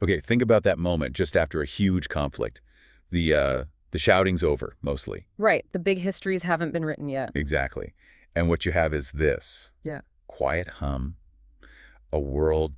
Okay, think about that moment just after a huge conflict. The shouting's over, mostly. Right. The big histories haven't been written yet. Exactly. And what you have is this Yeah. quiet hum, a world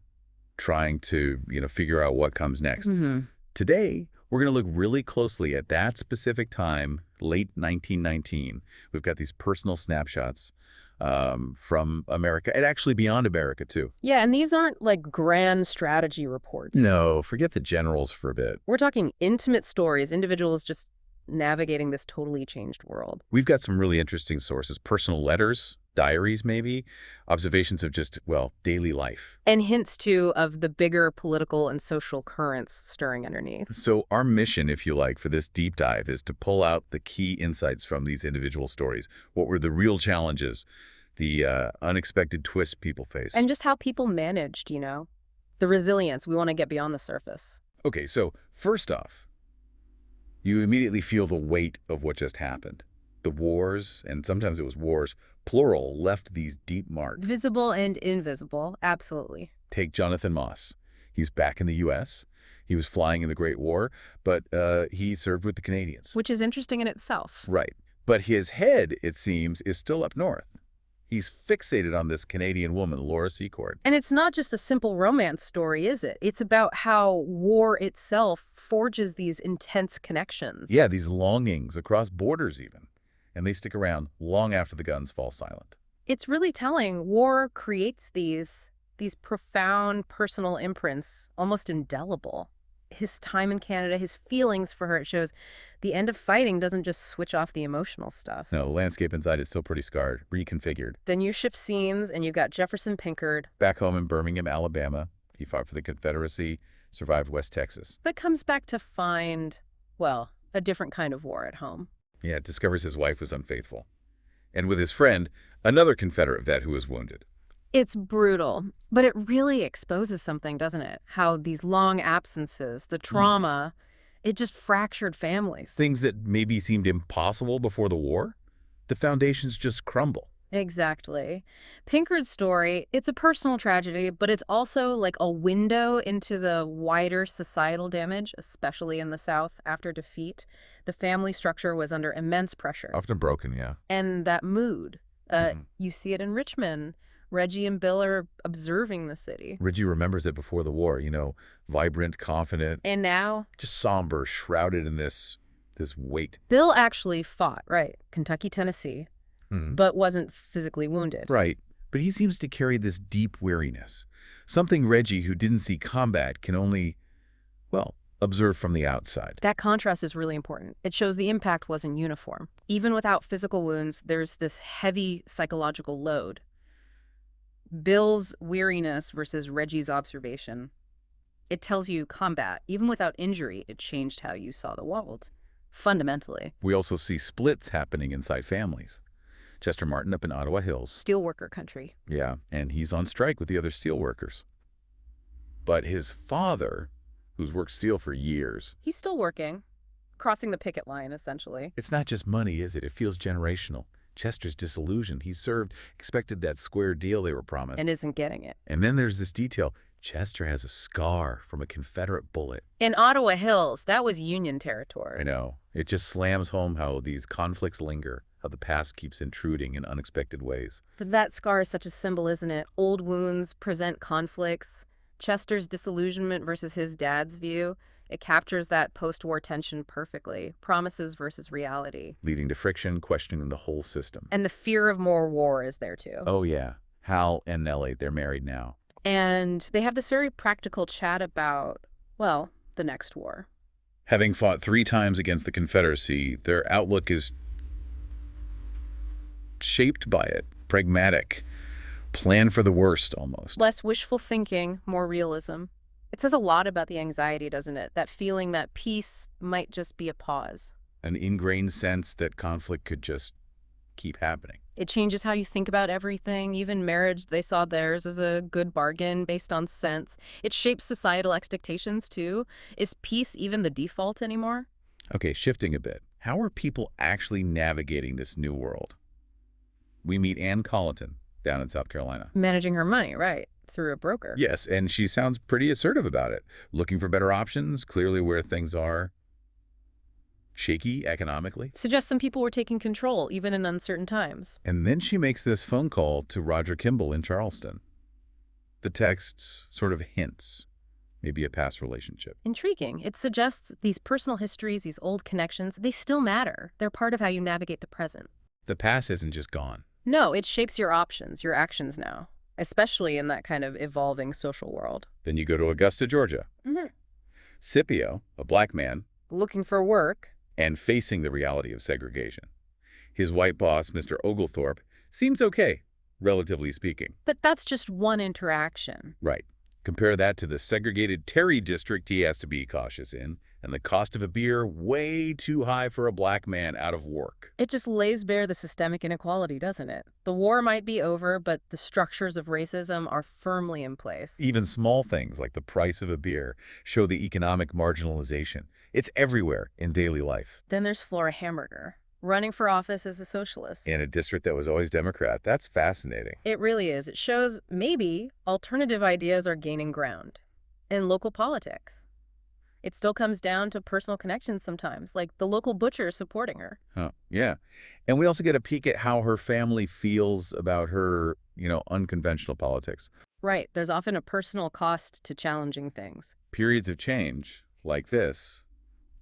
trying to, figure out what comes next. Hmm. Today, we're going to look really closely at that specific time, late 1919. We've got these personal snapshots from America, and actually beyond America, too. Yeah, and these aren't like grand strategy reports. No, forget the generals for a bit. We're talking intimate stories, individuals just navigating this totally changed world. We've got some really interesting sources, personal letters, diaries maybe, observations of just, well, daily life. And hints, too, of the bigger political and social currents stirring underneath. So our mission, if you like, for this deep dive is to pull out the key insights from these individual stories. What were the real challenges, the unexpected twists people faced? And just how people managed, the resilience. We want to get beyond the surface. Okay, so first off, you immediately feel the weight of what just happened. The wars, and sometimes it was wars, plural, left these deep marks. Visible and invisible, absolutely. Take Jonathan Moss. He's back in the U.S. He was flying in the Great War, but he served with the Canadians. Which is interesting in itself. Right. But his head, it seems, is still up north. He's fixated on this Canadian woman, Laura Secord. And it's not just a simple romance story, is it? It's about how war itself forges these intense connections. Yeah, these longings across borders even. And they stick around long after the guns fall silent. It's really telling. War creates these profound personal imprints, almost indelible. His time in Canada, his feelings for her, it shows the end of fighting doesn't just switch off the emotional stuff. No, the landscape inside is still pretty scarred, reconfigured. Then you shift scenes and you've got Jefferson Pinkard. Back home in Birmingham, Alabama, he fought for the Confederacy, survived West Texas. But comes back to find, well, a different kind of war at home. Yeah, discovers his wife was unfaithful. And with his friend, another Confederate vet who was wounded. It's brutal, but it really exposes something, doesn't it? How these long absences, the trauma, it just fractured families. Things that maybe seemed impossible before the war, the foundations just crumble. Exactly. Pinkard's story, it's a personal tragedy, but it's also like a window into the wider societal damage, especially in the South after defeat. The family structure was under immense pressure. Often broken, yeah. And that mood, you see it in Richmond. Reggie and Bill are observing the city. Reggie remembers it before the war, vibrant, confident. And now? Just somber, shrouded in this weight. Bill actually fought, right, Kentucky, Tennessee, but wasn't physically wounded. Right, but he seems to carry this deep weariness. Something Reggie, who didn't see combat, can only, well, observe from the outside. That contrast is really important. It shows the impact wasn't uniform. Even without physical wounds, there's this heavy psychological load. Bill's weariness versus Reggie's observation. It tells you combat, even without injury, it changed how you saw the world, fundamentally. We also see splits happening inside families. Chester Martin up in Ottawa Hills. Steelworker country. Yeah, and he's on strike with the other steelworkers. But his father, who's worked steel for years. He's still working, crossing the picket line, essentially. It's not just money, is it? It feels generational. Chester's disillusioned. He served, expected that square deal they were promised. And isn't getting it. And then there's this detail. Chester has a scar from a Confederate bullet. In Ottawa Hills, that was Union territory. I know. It just slams home how these conflicts linger, how the past keeps intruding in unexpected ways. But that scar is such a symbol, isn't it? Old wounds present conflicts. Chester's disillusionment versus his dad's view. It captures that post-war tension perfectly. Promises versus reality. Leading to friction, questioning the whole system. And the fear of more war is there, too. Oh, yeah. Hal and Nellie, they're married now. And they have this very practical chat about, well, the next war. Having fought 3 times against the Confederacy, their outlook is shaped by it. Pragmatic. Plan for the worst, almost. Less wishful thinking, more realism. It says a lot about the anxiety, doesn't it? That feeling that peace might just be a pause. An ingrained sense that conflict could just keep happening. It changes how you think about everything. Even marriage, they saw theirs as a good bargain based on sense. It shapes societal expectations, too. Is peace even the default anymore? Okay, shifting a bit. How are people actually navigating this new world? We meet Ann Colleton down in South Carolina. Managing her money, right. through a broker. Yes, and she sounds pretty assertive about it, looking for better options, clearly where things are shaky economically. Suggests some people were taking control, even in uncertain times. And then she makes this phone call to Roger Kimball in Charleston. The text sort of hints maybe a past relationship. Intriguing. It suggests these personal histories, these old connections, they still matter. They're part of how you navigate the present. The past isn't just gone. No, it shapes your options, your actions now, especially in that kind of evolving social world. Then you go to Augusta, Georgia. Mm-hmm. Scipio, a black man, Looking for work. and facing the reality of segregation. His white boss, Mr. Oglethorpe, seems okay, relatively speaking. But that's just one interaction. Right. Compare that to the segregated Terry district he has to be cautious in, and the cost of a beer way too high for a black man out of work. It just lays bare the systemic inequality, doesn't it? The war might be over, but the structures of racism are firmly in place. Even small things like the price of a beer show the economic marginalization. It's everywhere in daily life. Then there's Flora Hamburger, running for office as a socialist. In a district that was always Democrat, that's fascinating. It really is. It shows maybe alternative ideas are gaining ground in local politics. It still comes down to personal connections sometimes, like the local butcher supporting her. Huh, yeah. And we also get a peek at how her family feels about her, unconventional politics. Right. There's often a personal cost to challenging things. Periods of change, like this,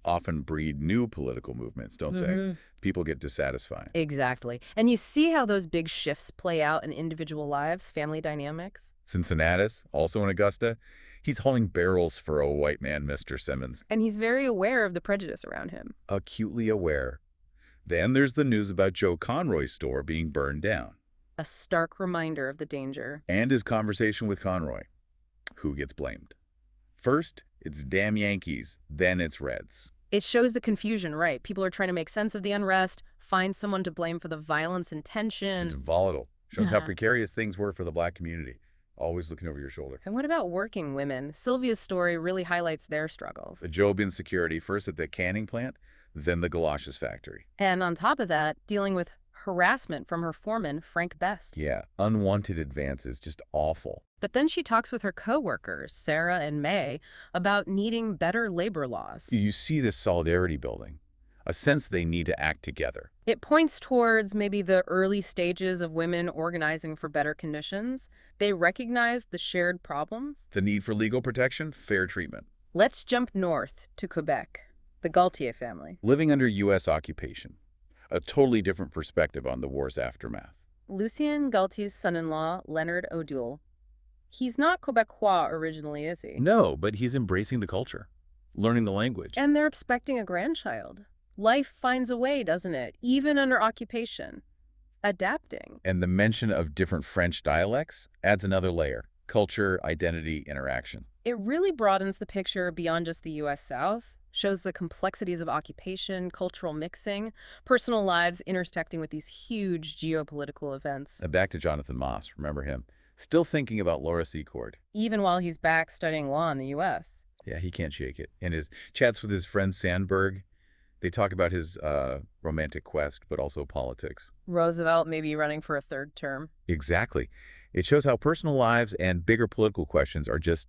often breed new political movements, don't they? People get dissatisfied. Exactly. And you see how those big shifts play out in individual lives, family dynamics. Cincinnatus, also in Augusta, he's hauling barrels for a white man, Mr. Simmons. And he's very aware of the prejudice around him. Acutely aware. Then there's the news about Joe Conroy's store being burned down. A stark reminder of the danger. And his conversation with Conroy. Who gets blamed? First, it's damn Yankees, then it's Reds. It shows the confusion, right? People are trying to make sense of the unrest, find someone to blame for the violence and tension. It's volatile. Shows how Yeah. precarious things were for the black community. Always looking over your shoulder. And what about working women? Sylvia's story really highlights their struggles. The job insecurity, first at the canning plant, then the galoshes factory. And on top of that, dealing with harassment from her foreman, Frank Best. Yeah, unwanted advances, just awful. But then she talks with her coworkers, Sarah and May, about needing better labor laws. You see this solidarity building, a sense they need to act together. It points towards maybe the early stages of women organizing for better conditions. They recognize the shared problems. The need for legal protection, fair treatment. Let's jump north to Quebec, the Gaultier family. Living under U.S. occupation, a totally different perspective on the war's aftermath. Lucien Gaultier's son-in-law, Leonard O'Doul. He's not Quebecois originally, is he? No, but he's embracing the culture, learning the language. And they're expecting a grandchild. Life finds a way, doesn't it? Even under occupation. Adapting. And the mention of different French dialects adds another layer. Culture, identity, interaction. It really broadens the picture beyond just the U.S. South, shows the complexities of occupation, cultural mixing, personal lives intersecting with these huge geopolitical events. And back to Jonathan Moss, remember him? Still thinking about Laura Secord. Even while he's back studying law in the U.S. Yeah, he can't shake it. And his chats with his friend Sandberg, they talk about his romantic quest, but also politics. Roosevelt may be running for a third term. Exactly. It shows how personal lives and bigger political questions are just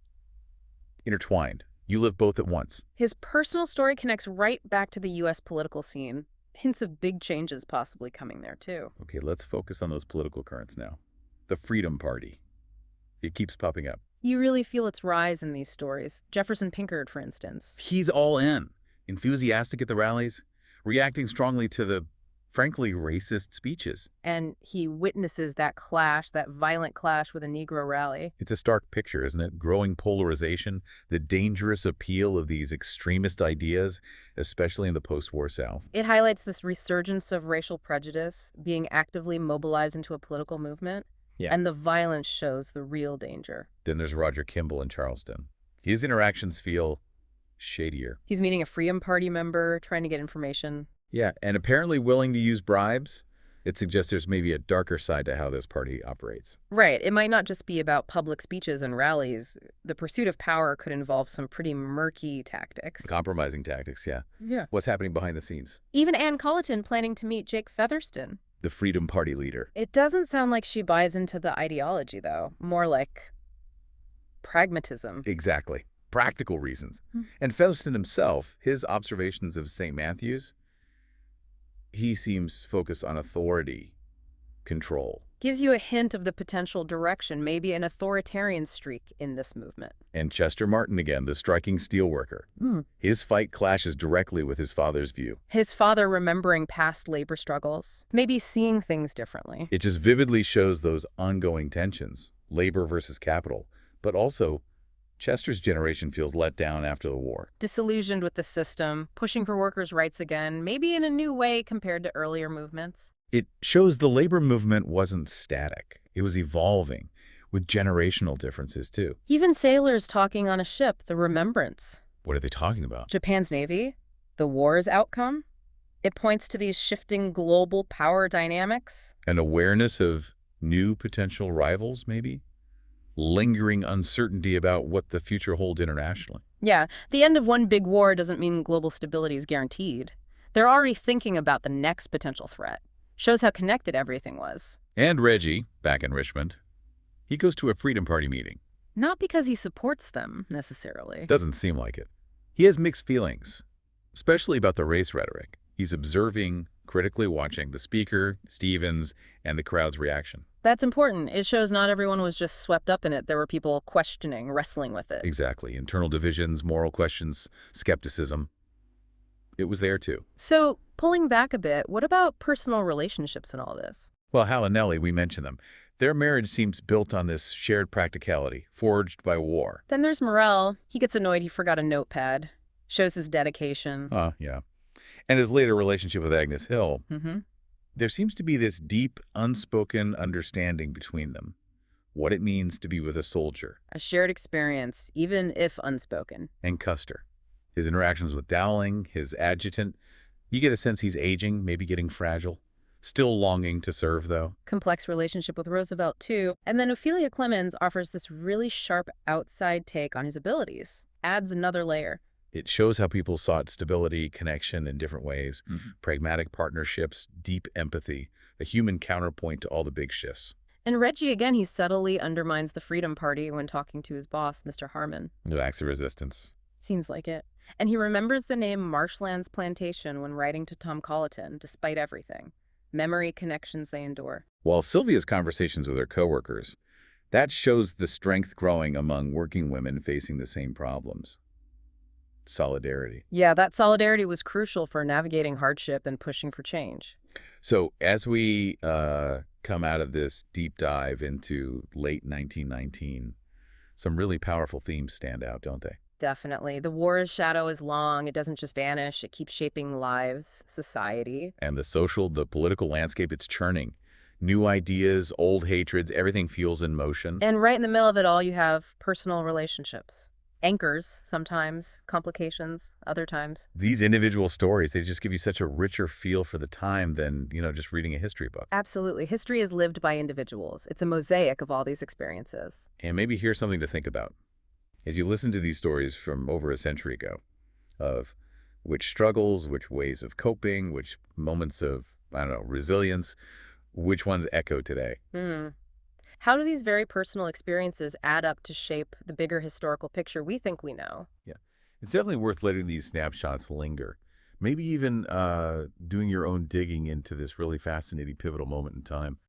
intertwined. You live both at once. His personal story connects right back to the U.S. political scene. Hints of big changes possibly coming there, too. Okay, let's focus on those political currents now. The Freedom Party. It keeps popping up. You really feel its rise in these stories. Jefferson Pinkard, for instance. He's all in. Enthusiastic at the rallies, reacting strongly to the, frankly, racist speeches. And he witnesses that clash, that violent clash with a Negro rally. It's a stark picture, isn't it? Growing polarization, the dangerous appeal of these extremist ideas, especially in the post-war South. It highlights this resurgence of racial prejudice being actively mobilized into a political movement. Yeah. And the violence shows the real danger. Then there's Roger Kimball in Charleston. His interactions feel shadier. He's meeting a Freedom Party member, trying to get information. Yeah, and apparently willing to use bribes. It suggests there's maybe a darker side to how this party operates. Right. It might not just be about public speeches and rallies. The pursuit of power could involve some pretty murky tactics. Compromising tactics, yeah. Yeah. What's happening behind the scenes? Even Ann Colleton planning to meet Jake Featherston. The Freedom Party leader. It doesn't sound like she buys into the ideology, though. More like pragmatism. Exactly. Practical reasons. Hmm. And Featherston himself, his observations of St. Matthew's, he seems focused on authority, control. Gives you a hint of the potential direction, maybe an authoritarian streak in this movement. And Chester Martin again, the striking steelworker. His fight clashes directly with his father's view. His father remembering past labor struggles, maybe seeing things differently. It just vividly shows those ongoing tensions, labor versus capital, but also Chester's generation feels let down after the war. Disillusioned with the system, pushing for workers' rights again, maybe in a new way compared to earlier movements. It shows the labor movement wasn't static. It was evolving, with generational differences too. Even sailors talking on a ship, the Remembrance. What are they talking about? Japan's Navy, the war's outcome. It points to these shifting global power dynamics. An awareness of new potential rivals, maybe? Lingering uncertainty about what the future holds internationally. Yeah, the end of one big war doesn't mean global stability is guaranteed. They're already thinking about the next potential threat. Shows how connected everything was. And Reggie, back in Richmond, he goes to a Freedom Party meeting. Not because he supports them, necessarily. Doesn't seem like it. He has mixed feelings, especially about the race rhetoric. He's observing, critically watching the speaker, Stevens, and the crowd's reaction. That's important. It shows not everyone was just swept up in it. There were people questioning, wrestling with it. Exactly. Internal divisions, moral questions, skepticism. It was there too. So, pulling back a bit, what about personal relationships in all this? Well, Hal and Nellie, we mentioned them. Their marriage seems built on this shared practicality, forged by war. Then there's Morel. He gets annoyed he forgot a notepad. Shows his dedication. Yeah. And his later relationship with Agnes Hill. Mm-hmm. There seems to be this deep, unspoken understanding between them. What it means to be with a soldier. A shared experience, even if unspoken. And Custer. His interactions with Dowling, his adjutant. You get a sense he's aging, maybe getting fragile. Still longing to serve, though. Complex relationship with Roosevelt, too. And then Ophelia Clemens offers this really sharp outside take on his abilities. Adds another layer. It shows how people sought stability, connection in different ways. Pragmatic partnerships, deep empathy, a human counterpoint to all the big shifts. And Reggie, again, he subtly undermines the Freedom Party when talking to his boss, Mr. Harmon. No acts of resistance. Seems like it. And he remembers the name Marshlands Plantation when writing to Tom Colleton, despite everything. Memory connections they endure. While Sylvia's conversations with her coworkers, that shows the strength growing among working women facing the same problems. Solidarity. Yeah, that solidarity was crucial for navigating hardship and pushing for change. So as we come out of this deep dive into late 1919, some really powerful themes stand out, don't they? Definitely. The war's shadow is long. It doesn't just vanish. It keeps shaping lives, society. And the political landscape, it's churning. New ideas, old hatreds, everything feels in motion. And right in the middle of it all, you have personal relationships. Anchors, sometimes, complications, other times. These individual stories, they just give you such a richer feel for the time than, just reading a history book. Absolutely. History is lived by individuals. It's a mosaic of all these experiences. And maybe here's something to think about. As you listen to these stories from over a century ago, of which struggles, which ways of coping, which moments of, resilience, which ones echo today. How do these very personal experiences add up to shape the bigger historical picture we think we know? Yeah, it's definitely worth letting these snapshots linger. Maybe even doing your own digging into this really fascinating pivotal moment in time.